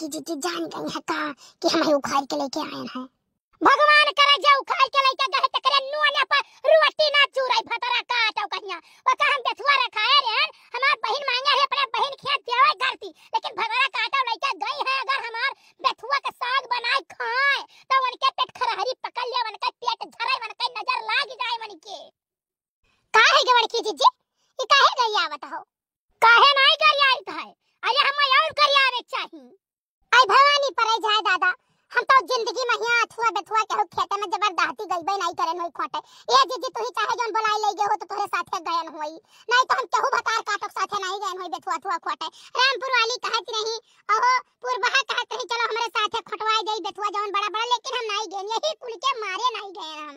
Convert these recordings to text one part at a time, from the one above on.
बड़की जीजी जान गई है का कि हमें उखाड़ के लेके आए हैं। भगवान करे जो उखाड़ के लेके गए त करे नुआने पर रोटी ना चूराई भतरा काटो कहिया वो का हम बेथुआ रखाए रे हमार बहन मांगे है अपने बहन खेत देवे करती लेकिन भतरा काटो लेके गई है। अगर हमार बेथुआ का साग बनाए खाए तो उनके पेट खरहरी पकड़ ले उनके पेट झरे उनके नजर लाग जाए मन के का है के बड़की जीजी ये काहे गई आवत हो काहे नहीं करिया आई है अरे हम और करिया आवे चाहिए। आई भवानी परे जाए दादा हम तो जिंदगी में यहाँ अथुआ बेथुआ के हो खेते में जबरदस्ती गईबे नहीं करे होई खोटे ए जीजी तू ही चाहे जोन बुलाई ले गए हो तो तोरे साथे गयन होई नहीं तो हम केहू भतार काटक साथे नहीं गयन होई बेथुआ थुआ खोटे। रामपुर वाली कहत रही ओहो पूर्वहा कहत रही चलो हमरे साथे खटवाई देई बेथुआ जौन बड़ा बड़ा लेकिन हम नहीं गए यही कुल के मारे नहीं गए हम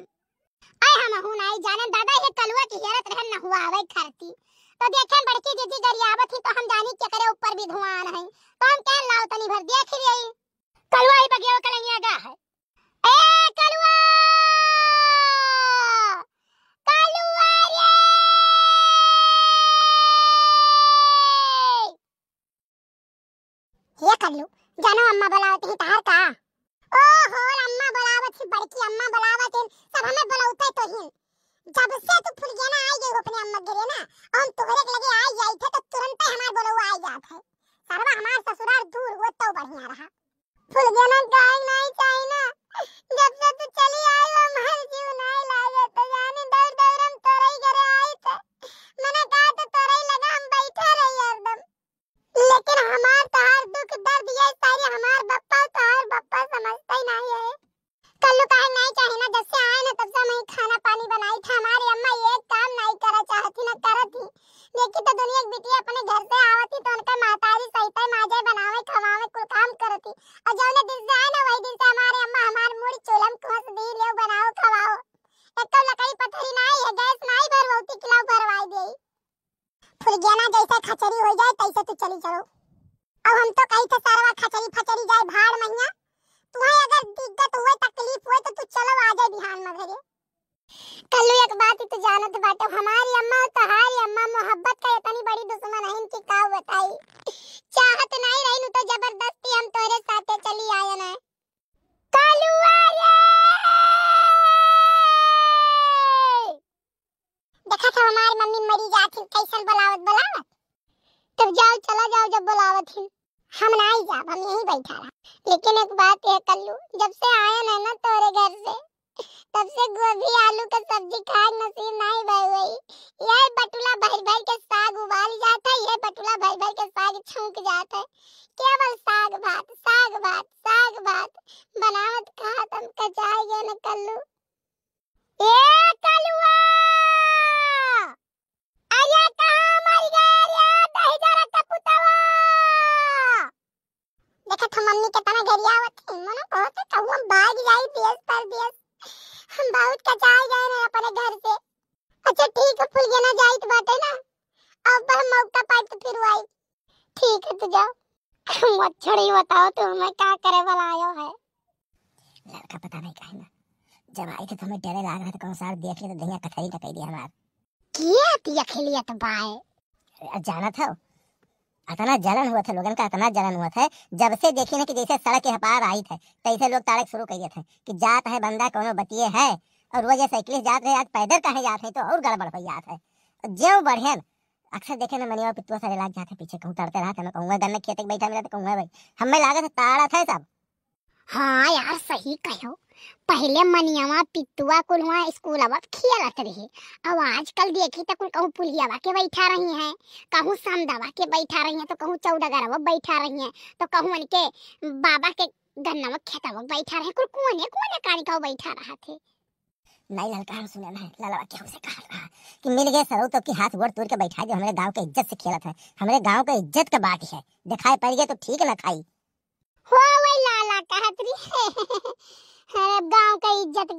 आई हम हूं नहीं जाने दादा ये कलुआ की हेरत रहन न हुआ आवे खरती तो देखे बड़की जीजी गरियावत थी तो हम जानी के करे ऊपर भी धुआं है तो हम कह लाओ तनी भर देख लिये कलुआ ही बगियो कलंगिया गा है ए कलुआ कलुआ रे ये कल्लू जानो अम्मा बुलावत ही तार का ओहो अम्मा बुलावत ही बड़की अम्मा बुलावत ही सब हमें बुलाउते तो ही जब से तू फुल गया ना आई गई अपने अम्मा गिरे ना हम तोहरे के लगे आई जाई थे तो तुरंत ही हमार बोलवा आई जात है सरवा हमार ससुराल दूर हो तो बढ़िया रहा फुल गया ना गाय नहीं चाहिए ना जब से तू चली आई वो हमार जीव नहीं लागे तो जाने दौड़ दौड़ हम तोरे ही घरे आई थे मैंने कहा तो तोरे ही लगा हम बैठे रही एकदम लेकिन हमार तहार दुख दर्द ये सारे हमार बप्पा समझता ही नहीं है। कल्लू काहे नहीं चाहिए ना जब से आए ना तब से मैं खाना पानी बनाई था हमारी अम्मा ये काम नहीं करा चाहती ना करत ही लेकिन तो दुनिया की बिटिया अपने घर से आवती तो उनका मातारी सहिता माजे बनावे खवावे कुल काम करती और जौने दिन से आए ना वही दिन से हमारे अम्मा हमार मुड़ी चूल्हा खोस दी ले बनाओ खवाओ एक तो लकड़ी पथरी नहीं है गैस नहीं भरवाती किलाव भरवाई दे फुल गया ना जैसे खचरी हो जाए तैसे तू चली चलो अब हम तो कहीं थे सारा खचरी फचरी जाए भाड़ मैया तुम्हें अगर दिक्कत हुए तकलीफ हुए तो तू चलो आ जाए बिहान में घरे। कल्लू एक बात ही तू जानत बाटे हमारी अम्मा और तहारी अम्मा मोहब्बत का इतनी बड़ी दुश्मन है इनकी का बताई चाहत नहीं रही तो जबरदस्ती हम तोरे साथे चली आए ना कल्लू रे देखा था हमारी मम्मी मरी जाती कैसन बुलावत तब जाओ चला जाओ जब बुलावत ही हम नहीं जाब हम यहीं बैठा रहा लेकिन एक बात है कल्लू जब से आए ना तोरे घर से तब से गोभी आलू का सब्जी खाए नसीब नहीं भई ये बटुला भर के साग उबाल जाता है ये बटुला भर के साग छौंक जाता है केवल साग भात बनावत खा तुम कचाएगे न कल्लू ए कल्लुआ अरे कहां मर गया रे दही जरा कपुतवा देखा था मम्मी के तना गरियावत थी मनो कहते कहू हम भाग जाई देश पर देश हम बहुत कचाए गए ना अपने घर से। अच्छा ठीक है फुल गया ना जाइत बाटे ना अब हम मौका पाई तो फिर आई ठीक है तू जाओ मच्छरी बताओ तू मैं क्या करे वाला आयो है लड़का पता नहीं काहे ना जब आई थे तो हमें डरे लग रहा था कौन सा देख ले तो दहिया कथरी टकई दिया हमार किया ती अखिलिया तो बाए जाना था इतना जलन हुआ था लोगन का इतना जलन हुआ था जब से देखी ना कि जैसे सड़क के पार आई थे तैसे लोग तारक शुरू कर दिए थे कि जात है बंदा कोनो बतिए है और वो जैसे साइकिल जात रहे आज पैदल कहे जात है तो और गड़बड़ हो जात है जो बढ़िया अक्सर देखे ना मनिया पित्तों सारे लाग जाते पीछे कहूं तड़ते रहा था मैं कहूंगा गन्ने खेत के बैठा मिला तो कहूंगा भाई हमें लागत ताड़ा था सब। हाँ यार सही कहो पहले मनियावा पित्तुआ कुल हुआ स्कूल अब खेलत रही अब आजकल देखी तो कुल कहूँ पुलियावा के बैठा रही हैं कहूँ समदवा के बैठा रही हैं तो कहूँ चौड़गरवा बैठा रही हैं तो कहूँ उनके बाबा के गन्ना खेतवा बैठा रहे कुल कोने कोने कानी का बैठा रहा थे नहीं ललका हम सुने ना ललवा के हमसे कहा रहा कि मिल गए सरो तो की हाथ गोड़ तोड़ के बैठा जो हमारे गांव के इज्जत से खेलत है हमारे गांव के इज्जत का बात है दिखाई पड़ गए तो ठीक ना खाई हो वही लाला कहत रही है गांव का इज्जत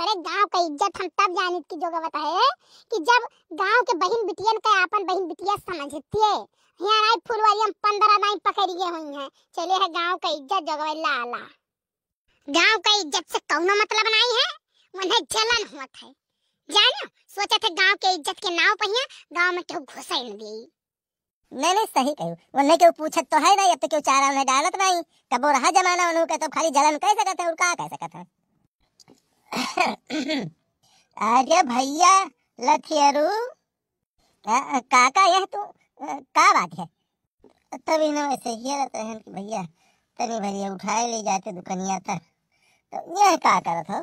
अरे गांव का इज्जत हम तब जानित की जोगा बताए कि जब गांव के बहन बिटियन का अपन बहन बिटिया समझती है यहाँ आई फुलवारी हम 15 नहीं पकड़िए हुई हैं चले है गांव का इज्जत जोगा लाला गांव का इज्जत से कौनो मतलब नहीं है उन्हें जलन हुआ था जानो सोचा थे गांव के इज्जत के नाव पे गांव में क्यों घुसा ही नहीं नहीं नहीं सही कहू, उन्हें क्यों पूछत तो है नहीं, अब तो क्यों चारा उन्हें डालत नहीं, कब वो रहा जमाना उन्हों के तो खाली जलन कह सकते हैं और का कह सकते हैं। अरे भैया लथियरू काका यह तू का बात है? तभी ना वैसे ही रहते हैं कि भैया तनी भैया उठाए ले जाते दुकनिया तक, तो यह का करत हो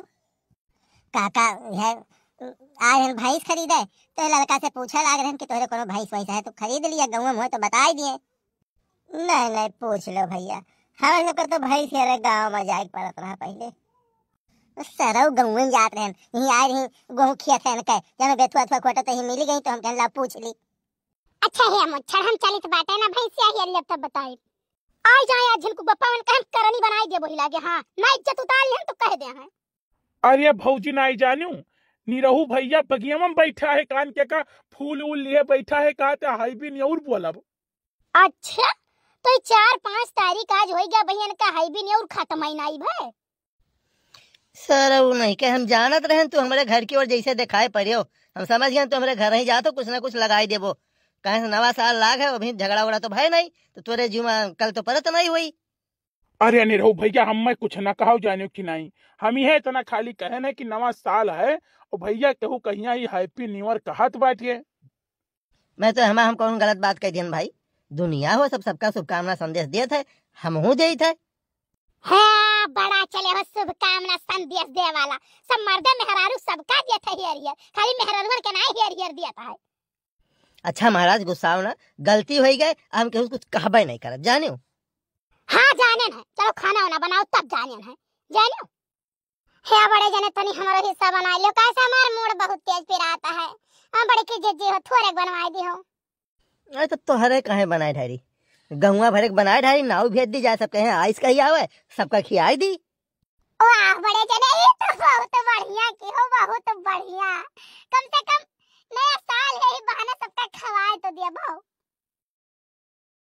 काका? यह आज हम भैंस खरीदे तो लड़का से पूछा लाग रहे कि तोरे कोनो भैंस वैसा है तो खरीद लिया, गाँव में हो तो बता दिए। नहीं नहीं पूछ लो भैया, हमारे सबका तो भैंस है गाँव में जाए पड़त रहा पहले, सरौ गाँव में जात रहे यहीं आए रही गेहूँ खिया थे न कह जब बेथुआ थुआ खोटा तो ही मिली गई तो हम कहला पूछ ली। अच्छा है मुच्छर हम चलित बाटे ना भैंसिया ही अलियब तब बताई आई जाए आज झिलकू बप्पा मन कहम करनी बनाई दे बोली लागे। हां ना इज्जत उतार ले तो कह दे हैं। अरे भौजी नहीं जानू निरहू भैया बगिया में बैठा है कान के का फूल उल लिए बैठा है का ते हाई भी नहीं और बोलब। अच्छा तो 4-5 तारीख आज हो गया बहन का हाई भी नहीं और खत्म ही नहीं भाई। सर वो नहीं के हम जानत रहे तू हमारे घर की ओर जैसे दिखाए पड़ियो, हम समझ गए तू हमारे घर ही जा तो कुछ ना कुछ लगाई देबो, कहीं से नवा साल लाग है अभी झगड़ा उगड़ा तो भाई नहीं तो तोरे जुमा कल तो परत नहीं हुई। अरे निरहू भैया हम मैं कुछ ना कहो जानो कि नहीं, हम ही है इतना खाली कहे ना कि नवा साल है और भैया कहू कहिया ही हैप्पी न्यू ईयर कहत बाटिए। मैं तो हम कौन गलत बात कह दियन भाई, दुनिया हो सब सबका शुभकामना संदेश देत है, हम हूँ दे थे। हाँ बड़ा चले हो शुभकामना संदेश दे वाला, सब मर्दे मेहरारू सबका देत है हियर, खाली मेहरारू के ना हियर देता है। अच्छा महाराज गुस्सा ना, गलती हो गई हम केहू कुछ कहबे नहीं करत जाने। हाँ जाने है, चलो खाना वाना बनाओ तब जाने है जाने है बड़े जने तनी हमारा हिस्सा बना लियो, कैसे हमारा मूड बहुत तेज पिराता है। हम बड़े के जे हो थोड़े बनवाई दी हो। अरे तो तोहरे कहे बनाए ढारी गहुआ भरे बनाए ढारी नाव भेज दी जा सकते हैं आइस कही आवे सबका खियाई दी। वाह बड़े जने ये तो बहुत बढ़िया की हो, बहुत बढ़िया, कम से कम नया साल है ही बहाने सबका खवाए तो दिया भाव।